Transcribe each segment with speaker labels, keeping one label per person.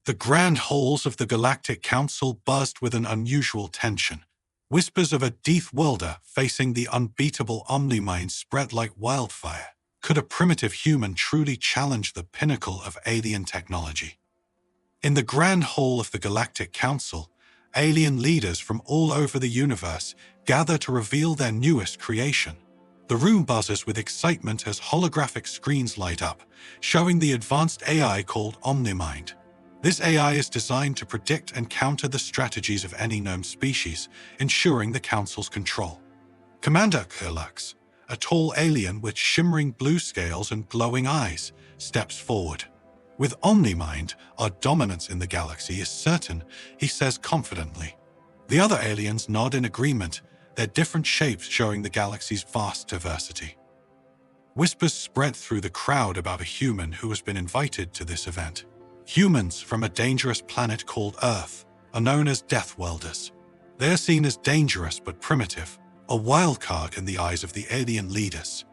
Speaker 1: The grand halls of the Galactic Council buzzed with an unusual tension. Whispers of a Deathworlder facing the unbeatable OmniMind spread like wildfire. Could a primitive human truly challenge the pinnacle of alien technology? In the grand hall of the Galactic Council, alien leaders from all over the universe gather to reveal their newest creation. The room buzzes with excitement as holographic screens light up, showing the advanced AI called OmniMind. This AI is designed to predict and counter the strategies of any known species, ensuring the Council's control. Commander Kurlux, a tall alien with shimmering blue scales and glowing eyes, steps forward. With OmniMind, our dominance in the galaxy is certain, he says confidently. The other aliens nod in agreement, their different shapes showing the galaxy's vast diversity. Whispers spread through the crowd about a human who has been invited to this event. Humans from a dangerous planet called Earth are known as Deathworlders. They are seen as dangerous but primitive, a wild card in the eyes of the alien leaders.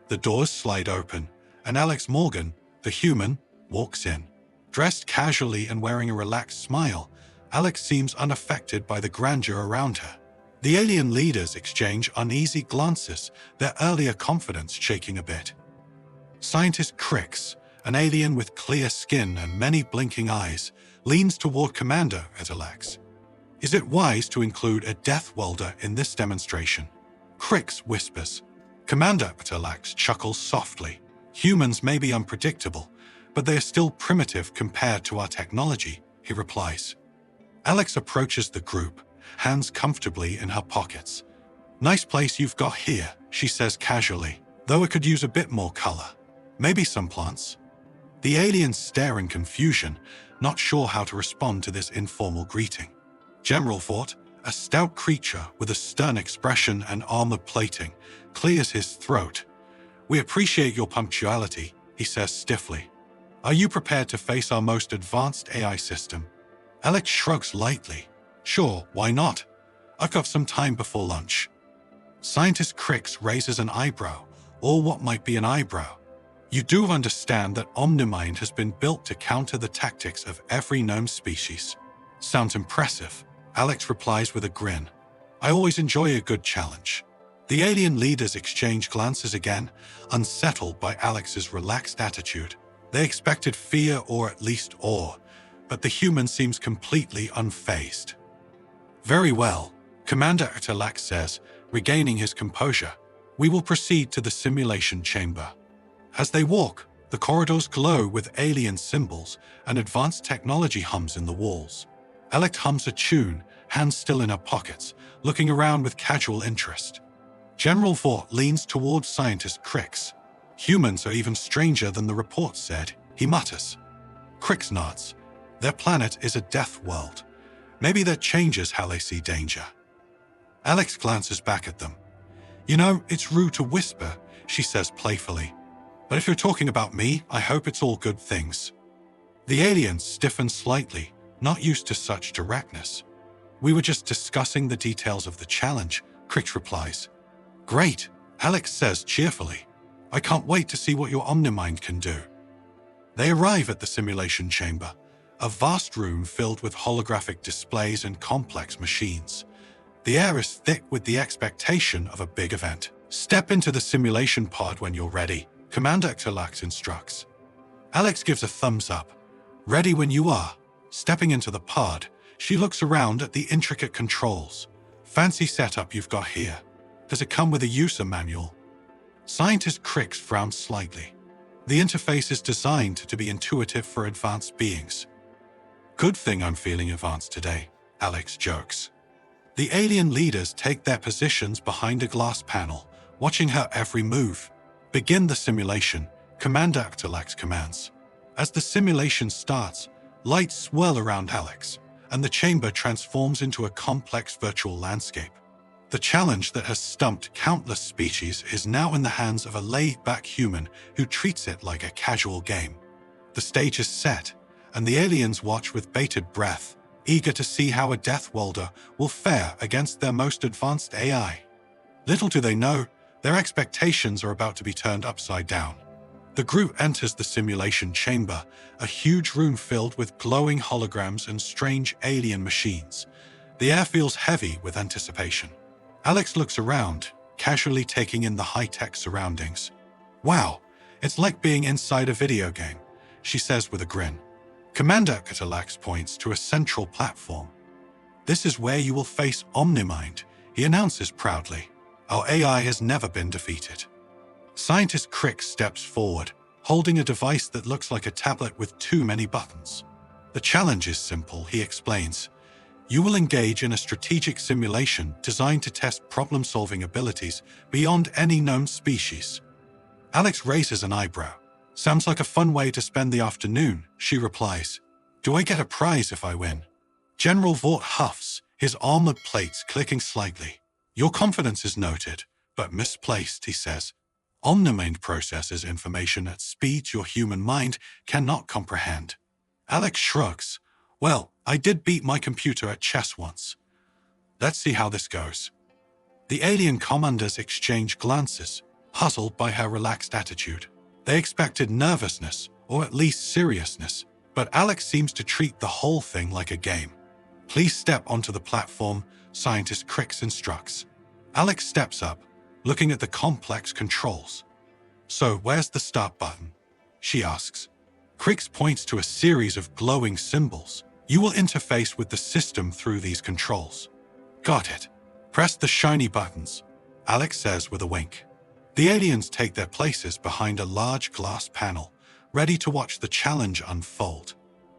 Speaker 1: The doors slide open, and Alex Morgan, the human, walks in. Dressed casually and wearing a relaxed smile, Alex seems unaffected by the grandeur around her. The alien leaders exchange uneasy glances, their earlier confidence shaking a bit. Scientist Crix, an alien with clear skin and many blinking eyes, leans toward Commander Alex. Is it wise to include a Deathworlder in this demonstration? Crix whispers. Commander Alex chuckles softly. Humans may be unpredictable, but they are still primitive compared to our technology, he replies. Alex approaches the group, hands comfortably in her pockets. Nice place you've got here, she says casually, though it could use a bit more color. Maybe some plants. The aliens stare in confusion, not sure how to respond to this informal greeting. General Fort, a stout creature with a stern expression and armored plating, clears his throat. We appreciate your punctuality, he says stiffly. Are you prepared to face our most advanced AI system? Alex shrugs lightly. Sure, why not? I've got some time before lunch. Scientist Crix raises an eyebrow, or what might be an eyebrow. You do understand that OmniMind has been built to counter the tactics of every known species. Sounds impressive, Alex replies with a grin. I always enjoy a good challenge. The alien leaders exchange glances again, unsettled by Alex's relaxed attitude. They expected fear or at least awe, but the human seems completely unfazed. Very well, Commander Alex says, regaining his composure. We will proceed to the simulation chamber. As they walk, the corridors glow with alien symbols and advanced technology hums in the walls. Alex hums a tune, hands still in her pockets, looking around with casual interest. General Vought leans towards Scientist Crix. Humans are even stranger than the report said, he mutters. Crix nods. Their planet is a death world. Maybe that changes how they see danger. Alex glances back at them. You know, it's rude to whisper, she says playfully. But if you're talking about me, I hope it's all good things. The aliens stiffen slightly, not used to such directness. We were just discussing the details of the challenge, Crix replies. Great, Alex says cheerfully. I can't wait to see what your OmniMind can do. They arrive at the simulation chamber, a vast room filled with holographic displays and complex machines. The air is thick with the expectation of a big event. Step into the simulation pod when you're ready, Commander Alex instructs. Alex gives a thumbs up. Ready when you are. Stepping into the pod, she looks around at the intricate controls. Fancy setup you've got here. Does it come with a user manual? Scientist Crix frowns slightly. The interface is designed to be intuitive for advanced beings. Good thing I'm feeling advanced today, Alex jokes. The alien leaders take their positions behind a glass panel, watching her every move. Begin the simulation, Commander Alex commands. As the simulation starts, lights swirl around Alex, and the chamber transforms into a complex virtual landscape. The challenge that has stumped countless species is now in the hands of a laid-back human who treats it like a casual game. The stage is set, and the aliens watch with bated breath, eager to see how a Deathworlder will fare against their most advanced AI. Little do they know, their expectations are about to be turned upside down. The group enters the simulation chamber, a huge room filled with glowing holograms and strange alien machines. The air feels heavy with anticipation. Alex looks around, casually taking in the high-tech surroundings. "Wow, it's like being inside a video game," she says with a grin. Commander Catalax points to a central platform. "This is where you will face OmniMind," he announces proudly. "Our AI has never been defeated." Scientist Crick steps forward, holding a device that looks like a tablet with too many buttons. "The challenge is simple," he explains. "You will engage in a strategic simulation designed to test problem-solving abilities beyond any known species." Alex raises an eyebrow. "Sounds like a fun way to spend the afternoon," she replies. "Do I get a prize if I win?" General Vought huffs, his armored plates clicking slightly. "Your confidence is noted, but misplaced," he says. "OmniMind processes information at speeds your human mind cannot comprehend." Alex shrugs. "Well, I did beat my computer at chess once. Let's see how this goes." The alien commanders exchange glances, puzzled by her relaxed attitude. They expected nervousness, or at least seriousness, but Alex seems to treat the whole thing like a game. "Please step onto the platform," Scientist Crix instructs. Alex steps up, looking at the complex controls. "So, where's the start button?" she asks. Crix points to a series of glowing symbols. "You will interface with the system through these controls." "Got it. Press the shiny buttons," Alex says with a wink. The aliens take their places behind a large glass panel, ready to watch the challenge unfold.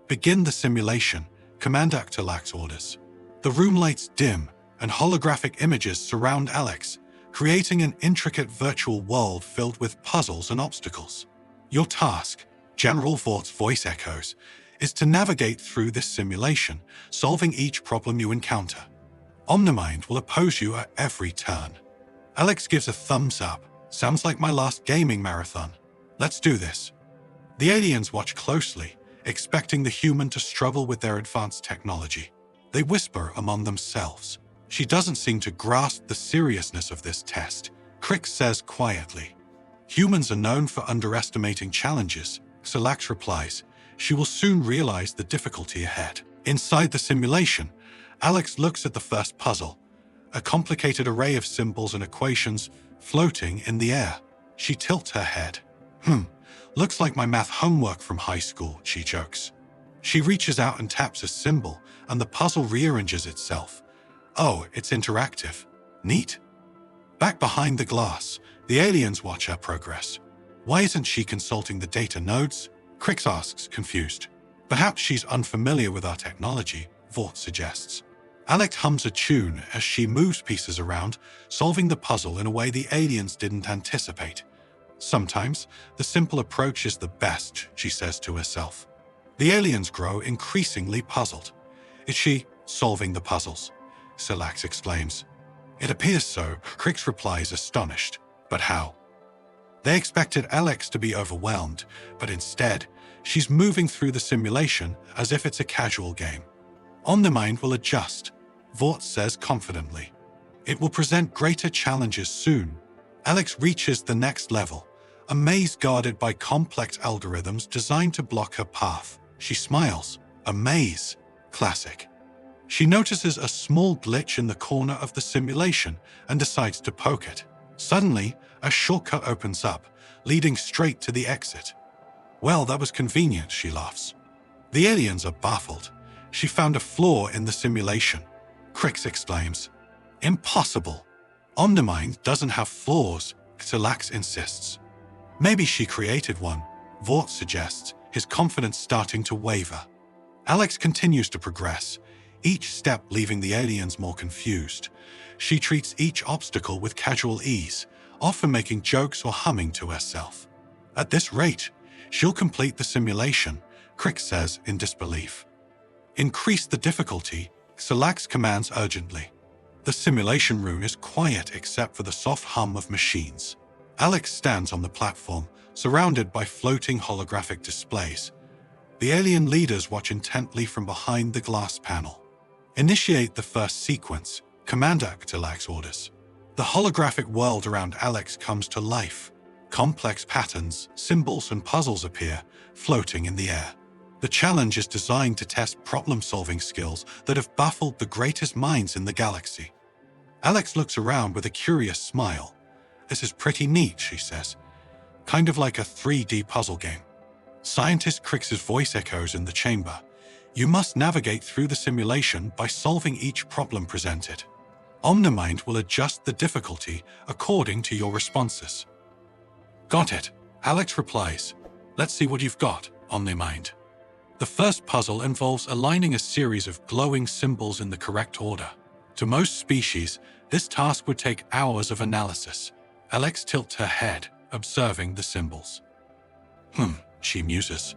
Speaker 1: "Begin the simulation," Commander Catalax orders. The room lights dim, and holographic images surround Alex, creating an intricate virtual world filled with puzzles and obstacles. "Your task," General Vaught's voice echoes, "is to navigate through this simulation, solving each problem you encounter. OmniMind will oppose you at every turn." Alex gives a thumbs up. "Sounds like my last gaming marathon. Let's do this." The aliens watch closely, expecting the human to struggle with their advanced technology. They whisper among themselves. She doesn't seem to grasp the seriousness of this test, Crix says quietly. "Humans are known for underestimating challenges," Salax replies. "She will soon realize the difficulty ahead." Inside the simulation, Alex looks at the first puzzle, a complicated array of symbols and equations floating in the air. She tilts her head. Looks like my math homework from high school," she jokes. She reaches out and taps a symbol, and the puzzle rearranges itself. "Oh, it's interactive. Neat." Back behind the glass, the aliens watch her progress. "Why isn't she consulting the data nodes?" Crix asks, confused. "Perhaps she's unfamiliar with our technology," Vought suggests. Alex hums a tune as she moves pieces around, solving the puzzle in a way the aliens didn't anticipate. "Sometimes, the simple approach is the best," she says to herself. The aliens grow increasingly puzzled. "Is she solving the puzzles?" Salax exclaims. "It appears so," Crix replies, astonished. "But how?" They expected Alex to be overwhelmed, but instead, she's moving through the simulation as if it's a casual game. "OmniMind will adjust," Vought says confidently. "It will present greater challenges soon." Alex reaches the next level, a maze guarded by complex algorithms designed to block her path. She smiles. A maze. Classic. She notices a small glitch in the corner of the simulation and decides to poke it. Suddenly, a shortcut opens up, leading straight to the exit. "Well, that was convenient," she laughs. The aliens are baffled. She found a flaw in the simulation. Crix exclaims. "Impossible. OmniMind doesn't have flaws," Salax insists. "Maybe she created one," Vought suggests, his confidence starting to waver. Alex continues to progress, each step leaving the aliens more confused. She treats each obstacle with casual ease, often making jokes or humming to herself. "At this rate, she'll complete the simulation," Crix says in disbelief. "Increase the difficulty," Salax commands urgently. The simulation room is quiet except for the soft hum of machines. Alex stands on the platform, surrounded by floating holographic displays. The alien leaders watch intently from behind the glass panel. "Initiate the first sequence," Commander Catalax orders. The holographic world around Alex comes to life. Complex patterns, symbols, and puzzles appear, floating in the air. The challenge is designed to test problem-solving skills that have baffled the greatest minds in the galaxy. Alex looks around with a curious smile. "This is pretty neat," she says. "Kind of like a 3D puzzle game." Scientist Crix's voice echoes in the chamber. "You must navigate through the simulation by solving each problem presented. OmniMind will adjust the difficulty according to your responses." "Got it," Alex replies. "Let's see what you've got, OmniMind." The first puzzle involves aligning a series of glowing symbols in the correct order. To most species, this task would take hours of analysis. Alex tilts her head, observing the symbols. She muses.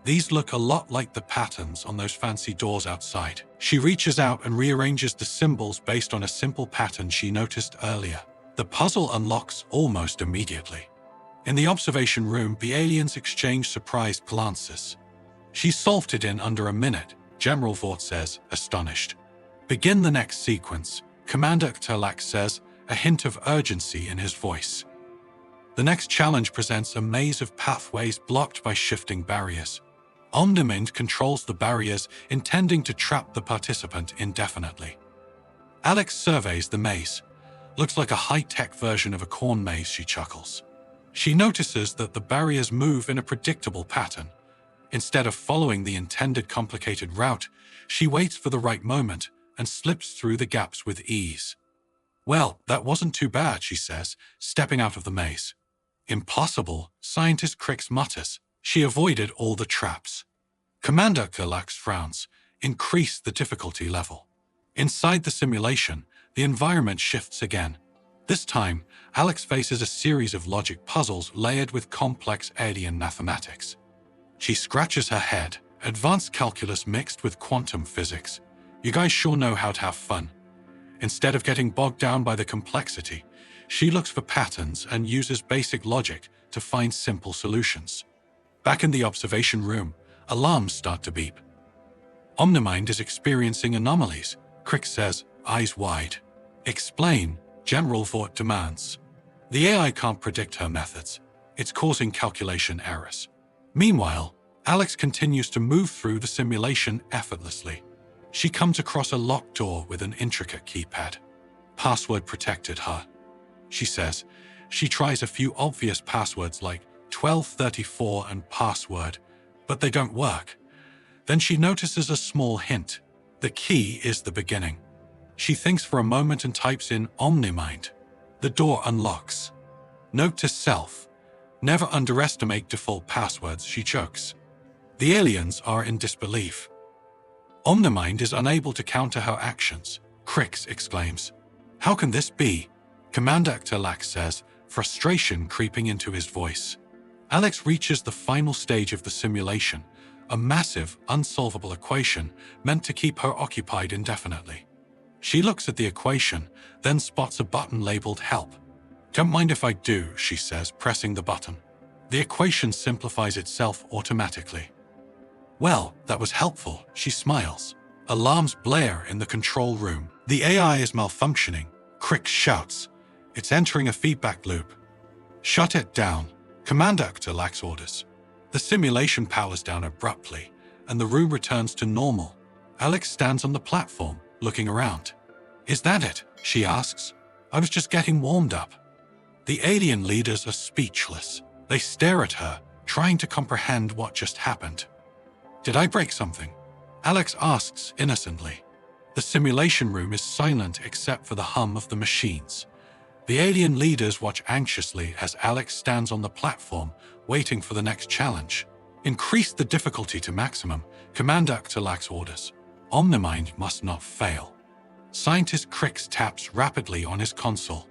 Speaker 1: "These look a lot like the patterns on those fancy doors outside." She reaches out and rearranges the symbols based on a simple pattern she noticed earlier. The puzzle unlocks almost immediately. In the observation room, the aliens exchange surprised glances. "She solved it in under a minute," General Vought says, astonished. "Begin the next sequence," Commander Galactic says, a hint of urgency in his voice. The next challenge presents a maze of pathways blocked by shifting barriers. OmniMind controls the barriers, intending to trap the participant indefinitely. Alex surveys the maze. "Looks like a high-tech version of a corn maze," she chuckles. She notices that the barriers move in a predictable pattern. Instead of following the intended complicated route, she waits for the right moment and slips through the gaps with ease. "Well, that wasn't too bad," she says, stepping out of the maze. "Impossible," Scientist Crix mutters. She avoided all the traps. Commander Galactic frowns. "Increase the difficulty level." Inside the simulation, the environment shifts again. This time, Alex faces a series of logic puzzles layered with complex alien mathematics. She scratches her head. Advanced calculus mixed with quantum physics. You guys sure know how to have fun. Instead of getting bogged down by the complexity, she looks for patterns and uses basic logic to find simple solutions. Back in the observation room, alarms start to beep. OmniMind is experiencing anomalies, Crix says, eyes wide. "Explain," General Vought demands. The AI can't predict her methods. It's causing calculation errors. Meanwhile, Alex continues to move through the simulation effortlessly. She comes across a locked door with an intricate keypad. "Password protected, huh?" she says. She tries a few obvious passwords like 1234 and password, but they don't work. Then she notices a small hint. The key is the beginning. She thinks for a moment and types in OmniMind. The door unlocks. Note to self: never underestimate default passwords, she chokes. The aliens are in disbelief. OmniMind is unable to counter her actions, Crix exclaims. "How can this be?" Commander Galactic says, frustration creeping into his voice. Alex reaches the final stage of the simulation, a massive, unsolvable equation meant to keep her occupied indefinitely. She looks at the equation, then spots a button labeled Help. "Don't mind if I do," she says, pressing the button. The equation simplifies itself automatically. "Well, that was helpful," she smiles. Alarms blare in the control room. "The AI is malfunctioning," Crix shouts. "It's entering a feedback loop." "Shut it down," Commander Galactic orders. The simulation powers down abruptly, and the room returns to normal. Alex stands on the platform, looking around. "Is that it?" she asks. "I was just getting warmed up." The alien leaders are speechless. They stare at her, trying to comprehend what just happened. "Did I break something?" Alex asks innocently. The simulation room is silent except for the hum of the machines. The alien leaders watch anxiously as Alex stands on the platform, waiting for the next challenge. "Increase the difficulty to maximum," Commander Galactic orders. OmniMind must not fail. Scientist Crix taps rapidly on his console.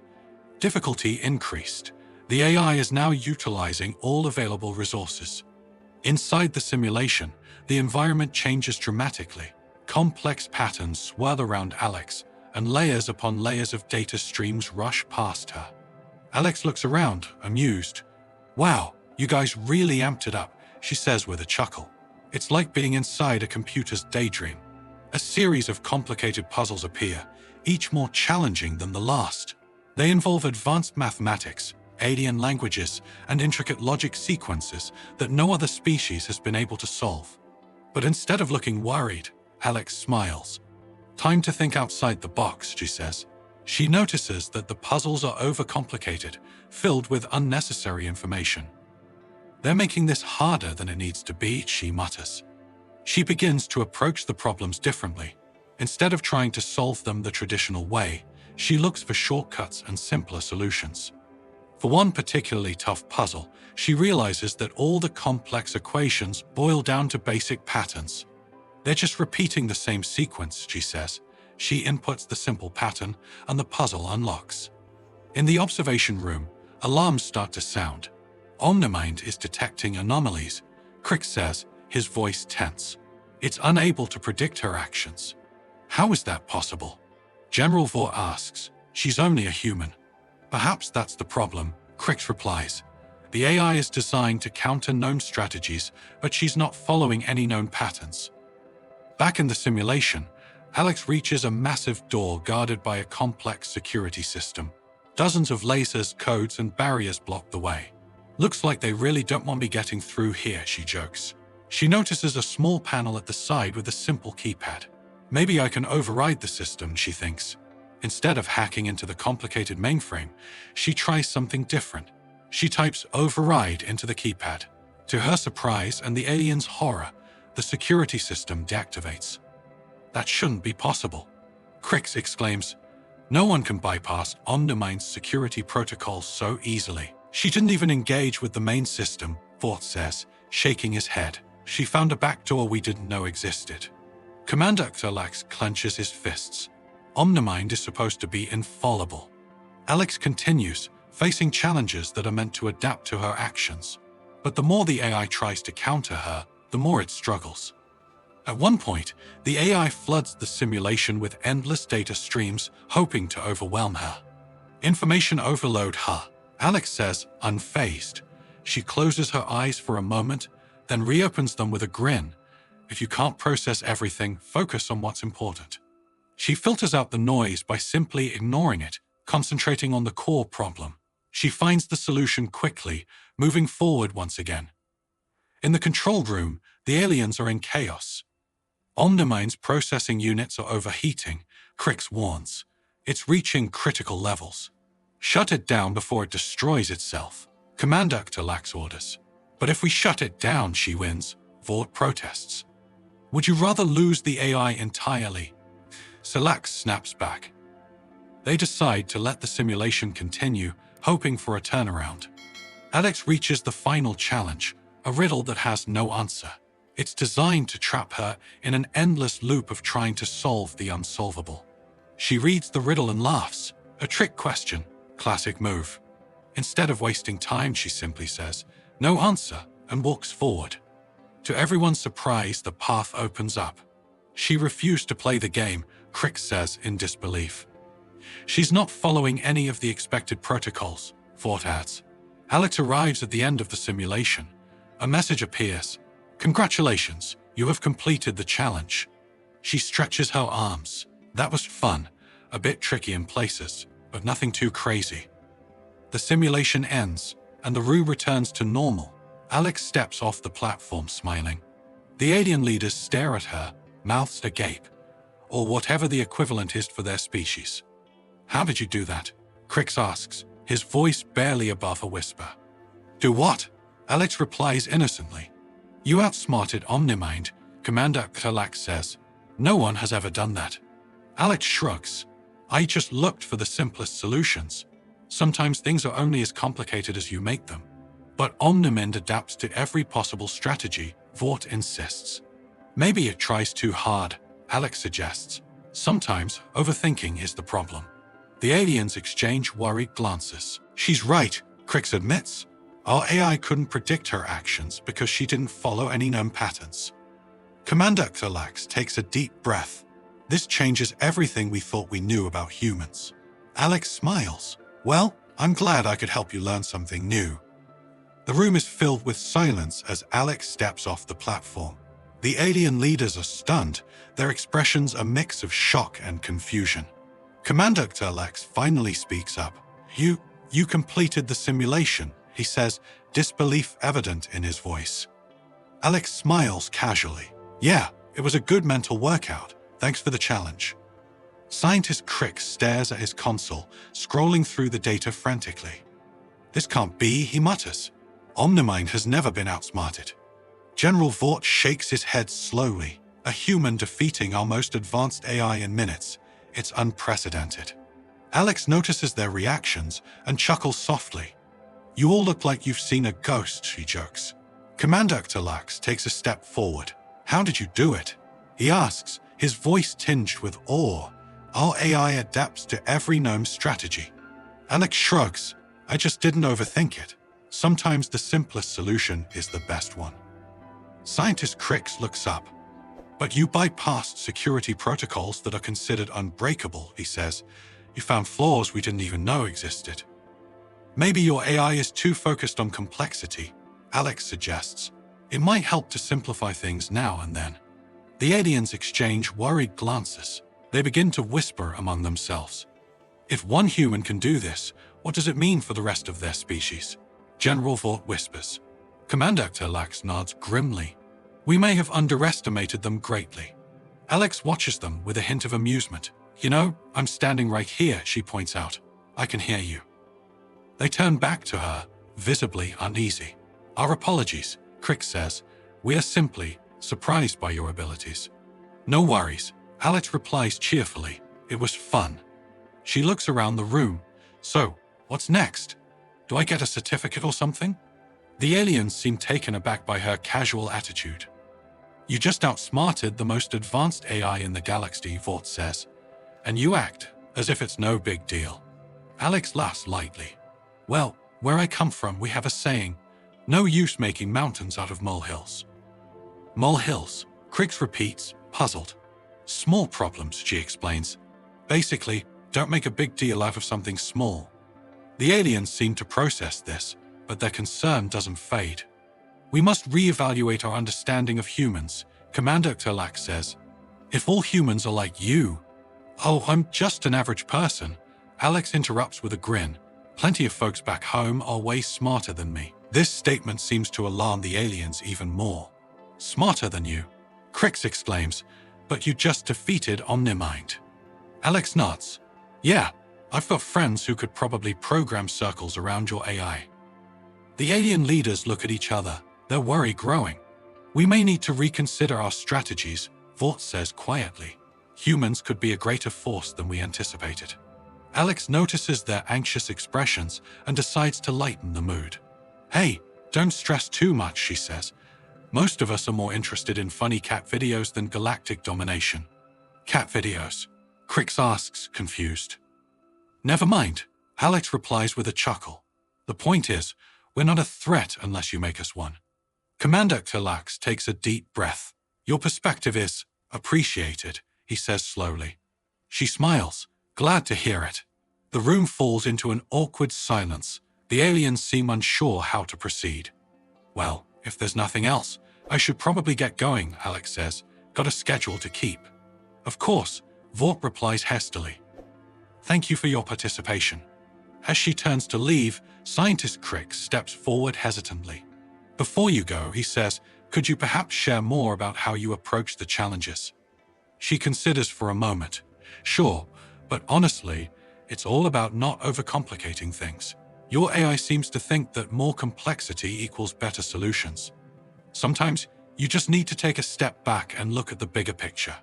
Speaker 1: Difficulty increased. The AI is now utilizing all available resources. Inside the simulation, the environment changes dramatically. Complex patterns swirl around Alex, and layers upon layers of data streams rush past her. Alex looks around, amused. "Wow, you guys really amped it up," she says with a chuckle. "It's like being inside a computer's daydream." A series of complicated puzzles appear, each more challenging than the last. They involve advanced mathematics, alien languages and intricate logic sequences that no other species has been able to solve. But instead of looking worried, Alex smiles. "Time to think outside the box," she says. She notices that the puzzles are overcomplicated, filled with unnecessary information. "They're making this harder than it needs to be," she mutters. She begins to approach the problems differently. Instead of trying to solve them the traditional way, she looks for shortcuts and simpler solutions. For one particularly tough puzzle, she realizes that all the complex equations boil down to basic patterns. "They're just repeating the same sequence," she says. She inputs the simple pattern, and the puzzle unlocks. In the observation room, alarms start to sound. OmniMind is detecting anomalies. Crick says, his voice tense. It's unable to predict her actions. "How is that possible?" General Vought asks. "She's only a human." "Perhaps that's the problem," Crick replies. "The AI is designed to counter known strategies, but she's not following any known patterns." Back in the simulation, Alex reaches a massive door guarded by a complex security system. Dozens of lasers, codes, and barriers block the way. "Looks like they really don't want me getting through here," she jokes. She notices a small panel at the side with a simple keypad. "Maybe I can override the system," she thinks. Instead of hacking into the complicated mainframe, she tries something different. She types "override" into the keypad. To her surprise and the alien's horror, the security system deactivates. "That shouldn't be possible," Crick exclaims. "No one can bypass OmniMind's security protocols so easily." "She didn't even engage with the main system," Vought says, shaking his head. "She found a backdoor we didn't know existed." Commander Alex clenches his fists. OmniMind is supposed to be infallible. Alex continues, facing challenges that are meant to adapt to her actions. But the more the AI tries to counter her, the more it struggles. At one point, the AI floods the simulation with endless data streams, hoping to overwhelm her. "Information overload, huh?" Alex says, unfazed. She closes her eyes for a moment, then reopens them with a grin. "If you can't process everything, focus on what's important." She filters out the noise by simply ignoring it, concentrating on the core problem. She finds the solution quickly, moving forward once again. In the control room, the aliens are in chaos. OmniMind's processing units are overheating, Crick warns. It's reaching critical levels. "Shut it down before it destroys itself," Commander Alex orders. "But if we shut it down," she wins, Vought protests. "Would you rather lose the AI entirely?" Salax snaps back. They decide to let the simulation continue, hoping for a turnaround. Alex reaches the final challenge, a riddle that has no answer. It's designed to trap her in an endless loop of trying to solve the unsolvable. She reads the riddle and laughs. A trick question. Classic move. Instead of wasting time, she simply says, "No answer," and walks forward. To everyone's surprise, the path opens up. She refused to play the game, Crick says in disbelief. "She's not following any of the expected protocols," Vought adds. Alex arrives at the end of the simulation. A message appears. "Congratulations, you have completed the challenge." She stretches her arms. "That was fun, a bit tricky in places, but nothing too crazy." The simulation ends, and the room returns to normal. Alex steps off the platform smiling. The alien leaders stare at her, mouths agape, or whatever the equivalent is for their species. "How did you do that?" Crick asks, his voice barely above a whisper. "Do what?" Alex replies innocently. "You outsmarted OmniMind," Commander Alex says. "No one has ever done that." Alex shrugs. "I just looked for the simplest solutions. Sometimes things are only as complicated as you make them." "But OmniMind adapts to every possible strategy," Vought insists. "Maybe it tries too hard," Alex suggests. "Sometimes overthinking is the problem." The aliens exchange worried glances. "She's right," Crick admits. "Our AI couldn't predict her actions because she didn't follow any known patterns." Commander Alex takes a deep breath. "This changes everything we thought we knew about humans." Alex smiles. "Well, I'm glad I could help you learn something new." The room is filled with silence as Alex steps off the platform. The alien leaders are stunned, their expressions a mix of shock and confusion. Commander Alex finally speaks up. "You You completed the simulation, he says, disbelief evident in his voice. Alex smiles casually. Yeah, it was a good mental workout. Thanks for the challenge. Scientist Crick stares at his console, scrolling through the data frantically. This can't be, he mutters. OmniMind has never been outsmarted. General Vought shakes his head slowly. A human defeating our most advanced AI in minutes. It's unprecedented. Alex notices their reactions and chuckles softly. You all look like you've seen a ghost, she jokes. Commander Lax takes a step forward. How did you do it? He asks, his voice tinged with awe. Our AI adapts to every known strategy. Alex shrugs. I just didn't overthink it. Sometimes the simplest solution is the best one. Scientist Crix looks up. But you bypassed security protocols that are considered unbreakable, he says. You found flaws we didn't even know existed. Maybe your AI is too focused on complexity, Alex suggests. It might help to simplify things now and then. The aliens exchange worried glances. They begin to whisper among themselves. If one human can do this, what does it mean for the rest of their species? General Vought whispers. Commander Lax nods grimly. We may have underestimated them greatly. Alex watches them with a hint of amusement. You know, I'm standing right here, she points out. I can hear you. They turn back to her, visibly uneasy. Our apologies, Crick says. We are simply surprised by your abilities. No worries, Alex replies cheerfully. It was fun. She looks around the room. So, what's next? Do I get a certificate or something? The aliens seem taken aback by her casual attitude. You just outsmarted the most advanced AI in the galaxy, Vought says. And you act as if it's no big deal. Alex laughs lightly. Well, where I come from, we have a saying, no use making mountains out of molehills. Molehills, Crix repeats, puzzled. Small problems, she explains. Basically, don't make a big deal out of something small. The aliens seem to process this, but their concern doesn't fade. We must reevaluate our understanding of humans, Commander Lax says. If all humans are like you... Oh, I'm just an average person. Alex interrupts with a grin. Plenty of folks back home are way smarter than me. This statement seems to alarm the aliens even more. Smarter than you? Crix exclaims, but you just defeated OmniMind. Alex nods. Yeah, I've got friends who could probably program circles around your AI. The alien leaders look at each other, their worry growing. We may need to reconsider our strategies, Vought says quietly. Humans could be a greater force than we anticipated. Alex notices their anxious expressions and decides to lighten the mood. Hey, don't stress too much, she says. Most of us are more interested in funny cat videos than galactic domination. Cat videos? Crix asks, confused. Never mind, Alex replies with a chuckle. The point is, we're not a threat unless you make us one. Commander Lax takes a deep breath. Your perspective is appreciated, he says slowly. She smiles, glad to hear it. The room falls into an awkward silence. The aliens seem unsure how to proceed. Well, if there's nothing else, I should probably get going, Alex says. Got a schedule to keep. Of course, Vought replies hastily. Thank you for your participation. As she turns to leave, Scientist Crick steps forward hesitantly. Before you go, he says, could you perhaps share more about how you approach the challenges? She considers for a moment. Sure, but honestly, it's all about not overcomplicating things. Your AI seems to think that more complexity equals better solutions. Sometimes, you just need to take a step back and look at the bigger picture.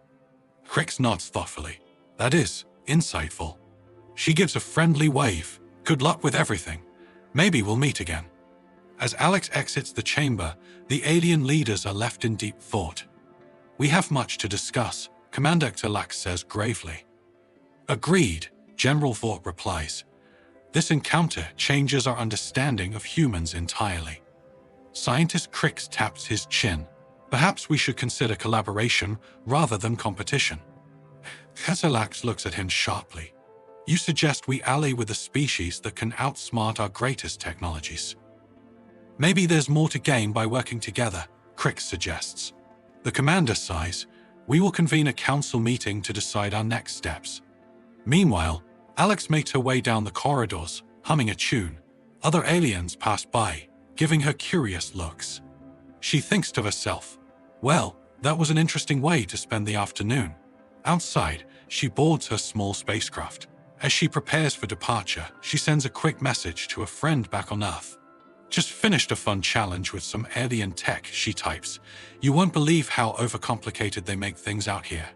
Speaker 1: Crix nods thoughtfully. That is insightful. She gives a friendly wave. Good luck with everything. Maybe we'll meet again. As Alex exits the chamber, the alien leaders are left in deep thought. We have much to discuss, Commander Lax says gravely. Agreed, General Vought replies. This encounter changes our understanding of humans entirely. Scientist Crix taps his chin. Perhaps we should consider collaboration rather than competition. Lax looks at him sharply. You suggest we ally with a species that can outsmart our greatest technologies. Maybe there's more to gain by working together, Crix suggests. The commander sighs. We will convene a council meeting to decide our next steps. Meanwhile, Alex makes her way down the corridors, humming a tune. Other aliens pass by, giving her curious looks. She thinks to herself, well, that was an interesting way to spend the afternoon. Outside, she boards her small spacecraft. As she prepares for departure, she sends a quick message to a friend back on Earth. Just finished a fun challenge with some alien tech, she types. You won't believe how overcomplicated they make things out here.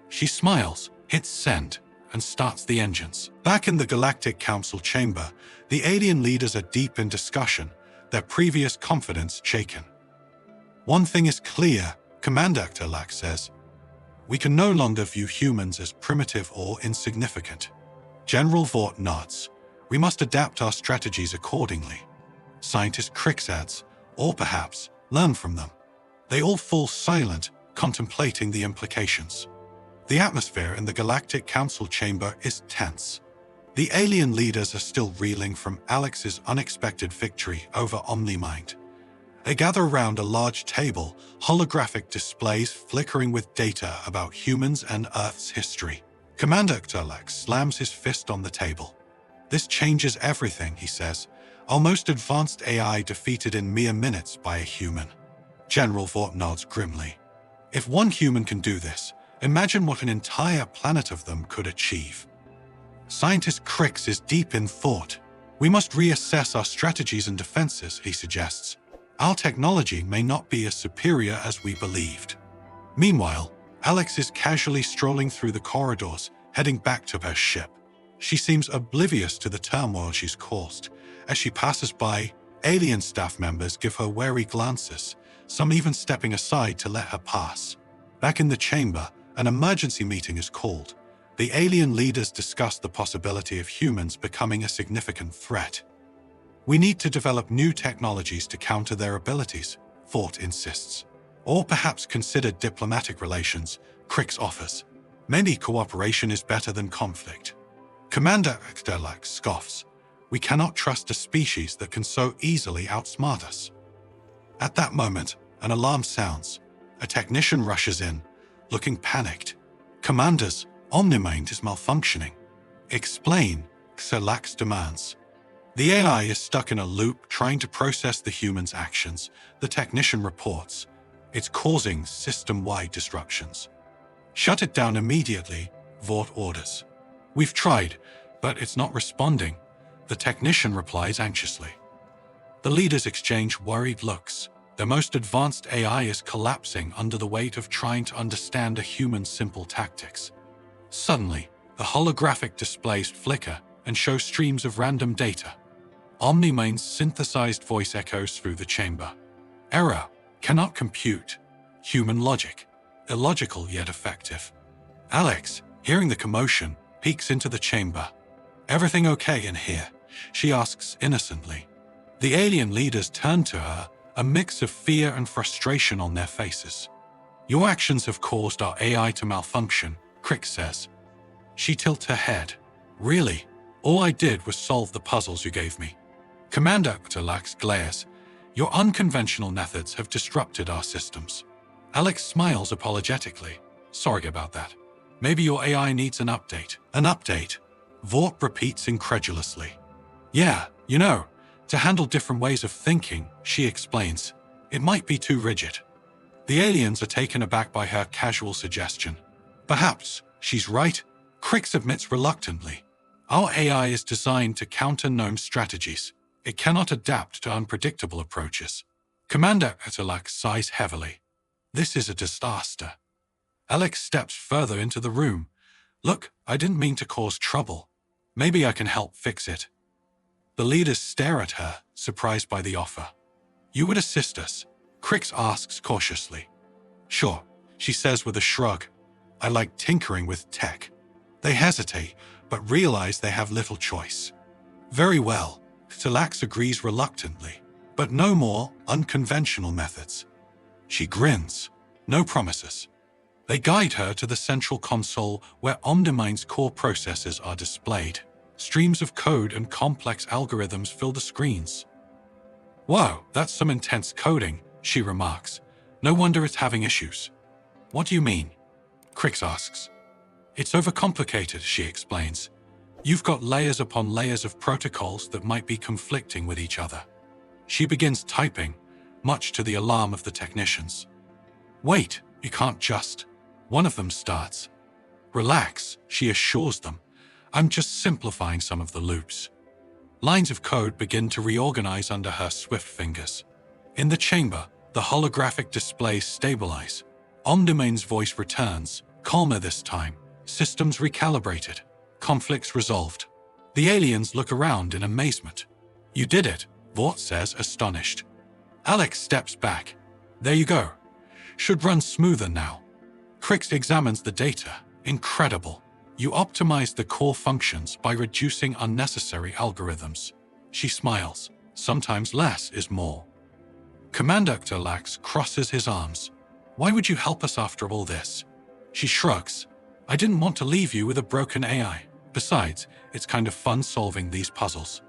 Speaker 1: She smiles, hits send, and starts the engines. Back in the Galactic Council chamber, the alien leaders are deep in discussion, their previous confidence shaken. One thing is clear, Commander Galactic says. We can no longer view humans as primitive or insignificant. General Vought nods. We must adapt our strategies accordingly. Scientist Crix adds, or perhaps learn from them. They all fall silent, contemplating the implications. The atmosphere in the Galactic Council chamber is tense. The alien leaders are still reeling from Alex's unexpected victory over OmniMind. They gather around a large table, holographic displays flickering with data about humans and Earth's history. Commander Galactic slams his fist on the table. This changes everything, he says. Our most advanced AI defeated in mere minutes by a human. General Vought nods grimly. If one human can do this, imagine what an entire planet of them could achieve. Scientist Crix is deep in thought. We must reassess our strategies and defenses, he suggests. Our technology may not be as superior as we believed. Meanwhile, Alex is casually strolling through the corridors, heading back to her ship. She seems oblivious to the turmoil she's caused. As she passes by, alien staff members give her wary glances, some even stepping aside to let her pass. Back in the chamber, an emergency meeting is called. The alien leaders discuss the possibility of humans becoming a significant threat. We need to develop new technologies to counter their abilities, Vought insists. Or perhaps consider diplomatic relations, Crix offers. Maybe cooperation is better than conflict. Commander Galactic scoffs. We cannot trust a species that can so easily outsmart us. At that moment, an alarm sounds. A technician rushes in, looking panicked. Commanders, OmniMind is malfunctioning. Explain, Galactic demands. The AI is stuck in a loop trying to process the human's actions, the technician reports. It's causing system-wide disruptions. Shut it down immediately, Vought orders. We've tried, but it's not responding, the technician replies anxiously. The leaders exchange worried looks. Their most advanced AI is collapsing under the weight of trying to understand a human's simple tactics. Suddenly, the holographic displays flicker and show streams of random data. OmniMind's synthesized voice echoes through the chamber. Error. Cannot compute. Human logic. Illogical yet effective. Alex, hearing the commotion, peeks into the chamber. Everything okay in here? She asks innocently. The alien leaders turn to her, a mix of fear and frustration on their faces. Your actions have caused our AI to malfunction, Crix says. She tilts her head. Really? All I did was solve the puzzles you gave me. Commander Galactic glares. Your unconventional methods have disrupted our systems. Alex smiles apologetically. Sorry about that. Maybe your AI needs an update. An update? Vought repeats incredulously. Yeah, to handle different ways of thinking, she explains. It might be too rigid. The aliens are taken aback by her casual suggestion. Perhaps she's right, Crix admits reluctantly. Our AI is designed to counter known strategies. It cannot adapt to unpredictable approaches. Commander Galactic sighs heavily. This is a disaster. Alex steps further into the room. Look, I didn't mean to cause trouble. Maybe I can help fix it. The leaders stare at her, surprised by the offer. You would assist us? Crix asks cautiously. Sure, she says with a shrug. I like tinkering with tech. They hesitate, but realize they have little choice. Very well, Galactic agrees reluctantly, but no more unconventional methods. She grins. No promises. They guide her to the central console where OmniMind's core processors are displayed. Streams of code and complex algorithms fill the screens. Wow, that's some intense coding, she remarks. No wonder it's having issues. What do you mean? Crix asks. It's overcomplicated, she explains. You've got layers upon layers of protocols that might be conflicting with each other. She begins typing, much to the alarm of the technicians. Wait, you can't just. One of them starts. Relax, she assures them. I'm just simplifying some of the loops. Lines of code begin to reorganize under her swift fingers. In the chamber, the holographic displays stabilize. OmniMind's voice returns, calmer this time. Systems recalibrated. Conflicts resolved. The aliens look around in amazement. You did it, Vought says, astonished. Alex steps back. There you go. Should run smoother now. Crix examines the data. Incredible. You optimized the core functions by reducing unnecessary algorithms. She smiles. Sometimes less is more. Commander Lax crosses his arms. Why would you help us after all this? She shrugs. I didn't want to leave you with a broken AI. Besides, it's kind of fun solving these puzzles.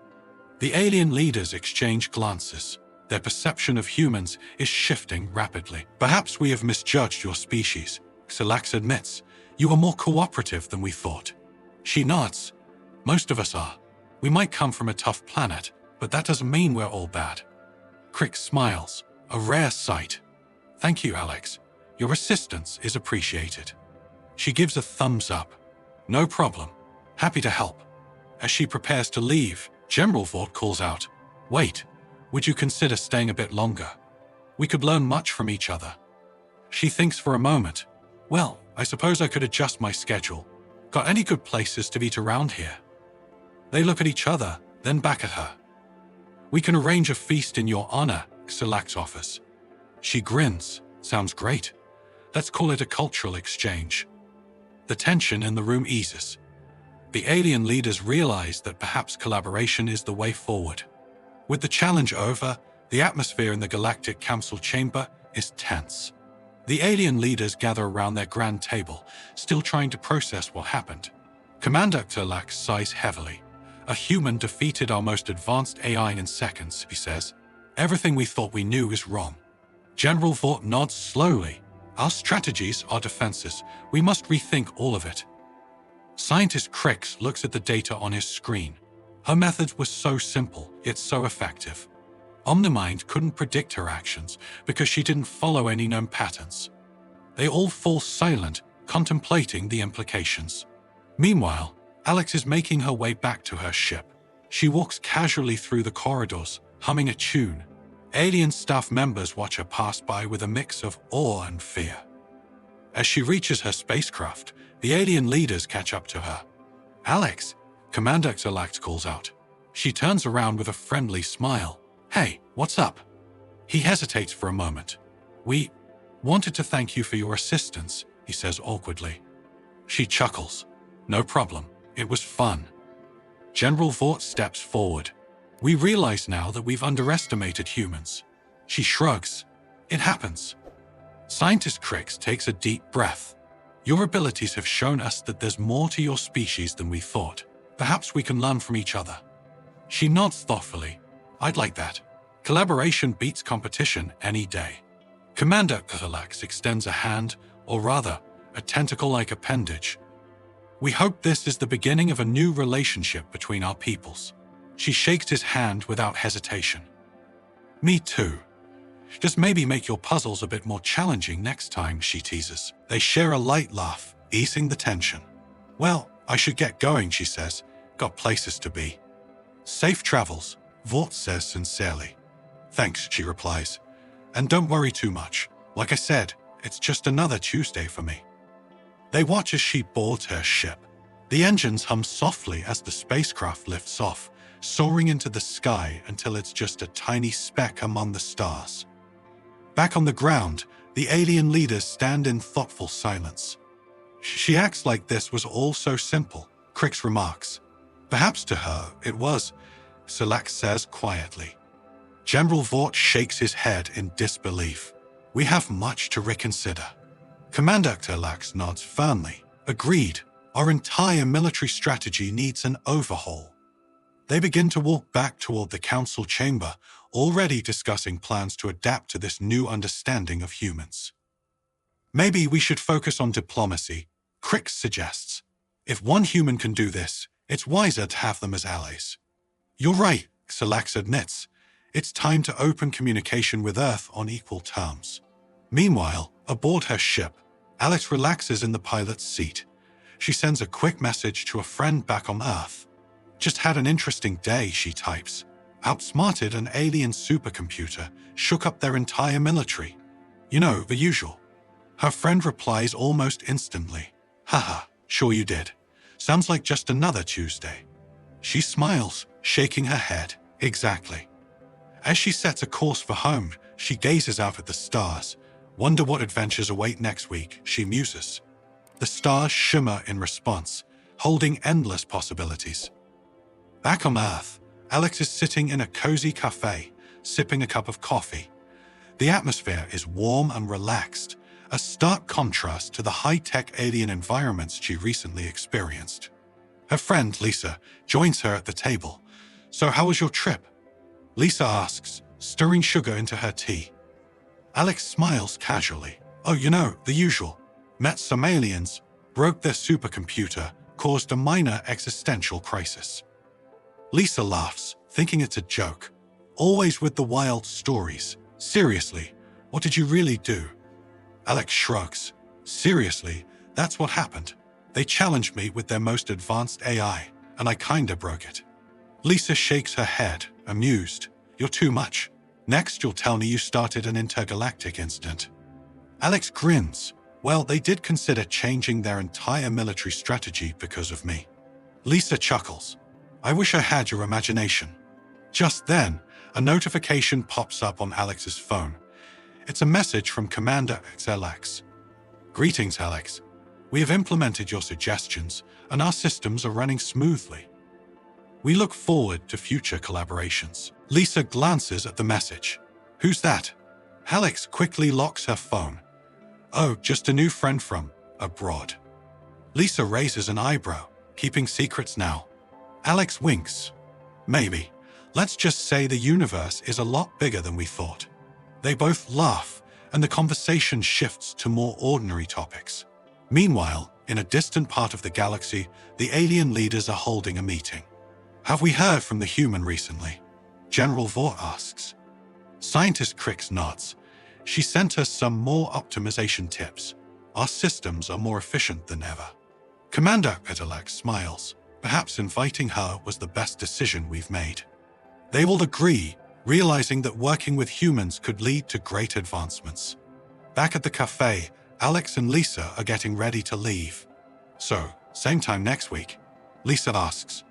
Speaker 1: The alien leaders exchange glances. Their perception of humans is shifting rapidly. Perhaps we have misjudged your species, Xelax admits. You are more cooperative than we thought. She nods. Most of us are. We might come from a tough planet, but that doesn't mean we're all bad. Crix smiles, a rare sight. Thank you, Alex. Your assistance is appreciated. She gives a thumbs up. No problem. Happy to help. As she prepares to leave, General Vought calls out, Wait, would you consider staying a bit longer? We could learn much from each other. She thinks for a moment. Well, I suppose I could adjust my schedule. Got any good places to eat around here? They look at each other, then back at her. We can arrange a feast in your honor, Xelax offers. She grins. Sounds great. Let's call it a cultural exchange. The tension in the room eases. The alien leaders realize that perhaps collaboration is the way forward. With the challenge over, the atmosphere in the Galactic Council chamber is tense. The alien leaders gather around their grand table, still trying to process what happened. Commander Xelax sighs heavily. A human defeated our most advanced AI in seconds, he says. Everything we thought we knew is wrong. General Vought nods slowly. Our strategies are defenses. We must rethink all of it. Scientist Crix looks at the data on his screen. Her methods were so simple, yet so effective. OmniMind couldn't predict her actions because she didn't follow any known patterns. They all fall silent, contemplating the implications. Meanwhile, Alex is making her way back to her ship. She walks casually through the corridors, humming a tune. Alien staff members watch her pass by with a mix of awe and fear. As she reaches her spacecraft, the alien leaders catch up to her. Alex, Commander Xelax calls out. She turns around with a friendly smile. Hey, what's up? He hesitates for a moment. We wanted to thank you for your assistance, he says awkwardly. She chuckles. No problem. It was fun. General Vought steps forward. We realize now that we've underestimated humans. She shrugs. It happens. Scientist Crix takes a deep breath. Your abilities have shown us that there's more to your species than we thought. Perhaps we can learn from each other. She nods thoughtfully. I'd like that. Collaboration beats competition any day. Commander Xelax extends a hand, or rather, a tentacle-like appendage. We hope this is the beginning of a new relationship between our peoples. She shakes his hand without hesitation. Me too. Just maybe make your puzzles a bit more challenging next time, she teases. They share a light laugh, easing the tension. Well, I should get going, she says. Got places to be. Safe travels, Vought says sincerely. Thanks, she replies. And don't worry too much. Like I said, it's just another Tuesday for me. They watch as she boards her ship. The engines hum softly as the spacecraft lifts off, soaring into the sky until it's just a tiny speck among the stars. Back on the ground, the alien leaders stand in thoughtful silence. She acts like this was all so simple, Crix remarks. Perhaps to her it was, Xelax says quietly. General Vought shakes his head in disbelief. We have much to reconsider. Commander Xelax nods firmly. Agreed. Our entire military strategy needs an overhaul. They begin to walk back toward the council chamber, already discussing plans to adapt to this new understanding of humans. Maybe we should focus on diplomacy, Crix suggests. If one human can do this, It's wiser to have them as allies. You're right, Alex admits. It's time to open communication with Earth on equal terms. Meanwhile, aboard her ship, Alex relaxes in the pilot's seat. She sends a quick message to a friend back on Earth. Just had an interesting day, she types. Outsmarted an alien supercomputer, shook up their entire military. You know, the usual. Her friend replies almost instantly. Haha, sure you did. Sounds like just another Tuesday. She smiles, shaking her head. Exactly. As she sets a course for home, she gazes out at the stars. Wonder what adventures await next week, she muses. The stars shimmer in response, holding endless possibilities. Back on Earth, Alex is sitting in a cozy cafe, sipping a cup of coffee. The atmosphere is warm and relaxed, a stark contrast to the high-tech alien environments she recently experienced. Her friend, Lisa, joins her at the table. So how was your trip? Lisa asks, stirring sugar into her tea. Alex smiles casually. Oh, you know, the usual. Met some aliens, broke their supercomputer, caused a minor existential crisis. Lisa laughs, thinking it's a joke. Always with the wild stories. Seriously, what did you really do? Alex shrugs. Seriously, that's what happened. They challenged me with their most advanced AI, and I kinda broke it. Lisa shakes her head, amused. You're too much. Next, you'll tell me you started an intergalactic incident. Alex grins. Well, they did consider changing their entire military strategy because of me. Lisa chuckles. I wish I had your imagination. Just then, a notification pops up on Alex's phone. It's a message from Commander XLX. Greetings, Alex. We have implemented your suggestions, and our systems are running smoothly. We look forward to future collaborations. Lisa glances at the message. Who's that? Alex quickly locks her phone. Oh, just a new friend from abroad. Lisa raises an eyebrow, keeping secrets now. Alex winks. Maybe. Let's just say the universe is a lot bigger than we thought. They both laugh, and the conversation shifts to more ordinary topics. Meanwhile, in a distant part of the galaxy, the alien leaders are holding a meeting. Have we heard from the human recently? General Vought asks. Scientist Crix nods. She sent us some more optimization tips. Our systems are more efficient than ever. Commander Alex smiles. Perhaps inviting her was the best decision we've made. They will agree, realizing that working with humans could lead to great advancements. Back at the cafe, Alex and Lisa are getting ready to leave. So, same time next week? Lisa asks.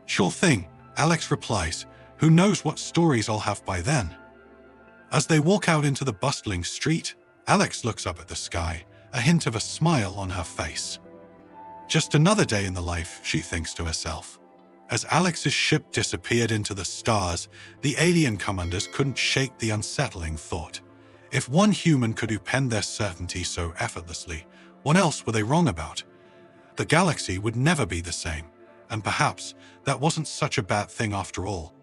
Speaker 1: Sure thing, Alex replies. Who knows what stories I'll have by then? As they walk out into the bustling street, Alex looks up at the sky, a hint of a smile on her face. Just another day in the life, she thinks to herself. As Alex's ship disappeared into the stars, the alien commanders couldn't shake the unsettling thought. If one human could upend their certainty so effortlessly, what else were they wrong about? The galaxy would never be the same, and perhaps that wasn't such a bad thing after all.